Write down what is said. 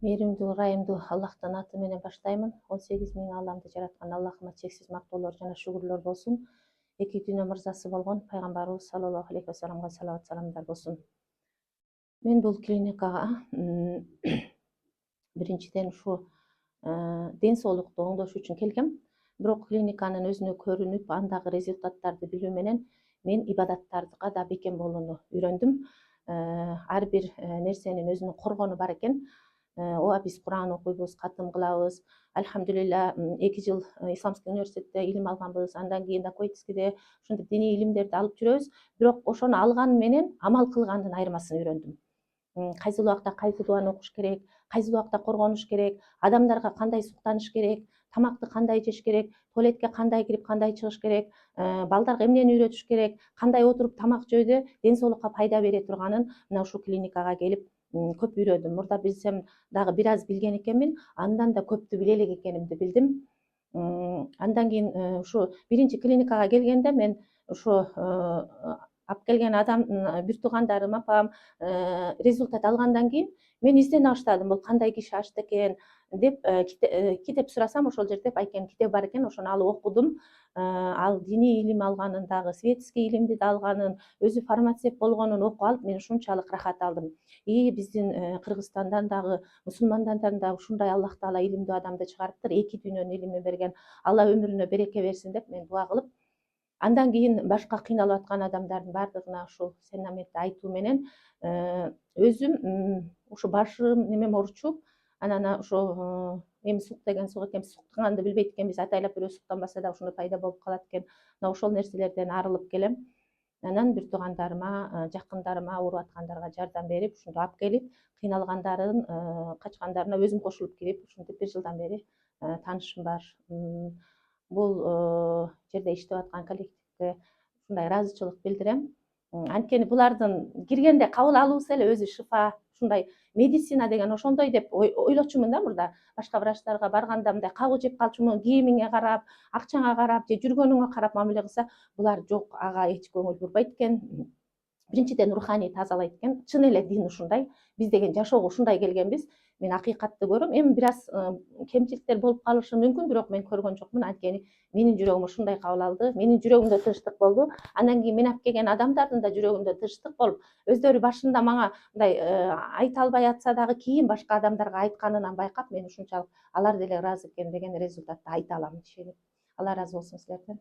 Мээримдүү, ырайымдуу Аллахтын аты менен баштаймын. 18 миң ааламды жараткан Аллахыма чексиз мактоолор жана шүгүрлөр болсун. Эки дүйнө мырзасы болгон пайгамбарыбыз саллаллаху алейхи вассаламга салават саламдар болсун. Мен бул клиникага биринчиден ушу ден соолукту оңдош үчүн келгем. Бирок клиниканын өзүнө көрүнүп, андагы результаттарды билүү менен мен ибадаттарга да бекем болууну үйрөндүм. Ар бир нерсенин өзүнүн коргону бар экен. Ооба биз Куран окуйбуз, катым кылабыз. Альхамдулилля 2 жыл Исламский университетте илим алганбыз. Андан кийин Дакойтскийде ушинтип диний илимдерди алып жүрөбүз. Бирок ошону алган менен амал кылгандын айырмасын үйрөндүм. Кайсыл убакта кайсы дуаны окуш керек, кайсыл убакта коргонуш керек, адамдарга кандай суктаныш керек, тамакты кандай жеш керек, туалетке кандай кирип кандай чыгыш керек, балдарга эмнени үйрөтүш керек, кандай отуруп тамак жөөдө ден соолукка пайда бере турганын мына ушул клиникага келип көп үйрөндүм. Мурда билсем дагы бир аз билген экенмин, андан да көптү биле элек экенимди билдим. Андан кийин ушу биринчи клиникага келгенде мен ушу алып келген адам бир туугандарым, апам результат алгандан кийин мен издене баштадым. Бул кандай киши ашты экен деп китеп сурасам, ошол жерде байкен китеп бар экен, ошону алып окудум. Ал диний илим алганын, дагы светский илимди да алганын, өзү фармацевт болгонун окуп алып, мен ушунчалык рахат алдым. Биздин Кыргызстандан дагы, мусулмандардан да ушундай Аллах Таала илимдүү адамды чыгарыптыр, эки дүйнөнүн илимин берген. Алла өмүрүнө береке берсин деп мен дуа кылып, андан кийин башка кыйналып аткан адамдардын баардыгына ушул сенаметти айтуу менен өзүм ушу башым немем ооручуп, анан ошо эми сук деген сук экен, суктанганды билбейт экенбиз, атайлап бирөө суктанбаса да ушуну пайда болуп калат экен. Мына ошол нерселерден арылып келем. Анан бир туугандарыма, жакындарыма, ооруп аткандарга жардам берип, ушинтип алып келип, кыйналгандарын, качкандарына өзүм кошулуп кирип, ушинтип 1 жылдан бери таанышым бар. Бул жерде иштеп аткан коллективге ушундай ыраазычылык билдирем. Анткени булардын киргенде кабыл алуусу эле өзү шифа, ушундай медицина деген ошондой деп ойлочумун да мурда. Башка врачтарга барганда мындай кабыл жеп калчумун, кийимиңе карап, акчаңа карап же жүргөнүңө карап мамиле кылса, булар жок, ага эч көңүл бурбайт экен. Биринчиден руханий тазалайт экен. Чын эле дин ушундай. Биз деген жашоого ушундай келгенбиз. Мен акыйкатты көрөм. Эми бир аз кемчиликтер болуп калышы мүмкүн, бирок мен көргөн жокмун. Анткени менин жүрөгүм ушундай кабыл алды. Менин жүрөгүмдө тынчтык болду. Андан кийин мен алып келген адамдардын да жүрөгүндө тынчтык болуп, өздөрү башында мага мындай айта албай атса дагы кийин башка адамдарга айтканынан байкап, мен ушунчалык алар деле ыраазы экен деген результатты айта алам ишенип. Алла ыраазы болсун силерден.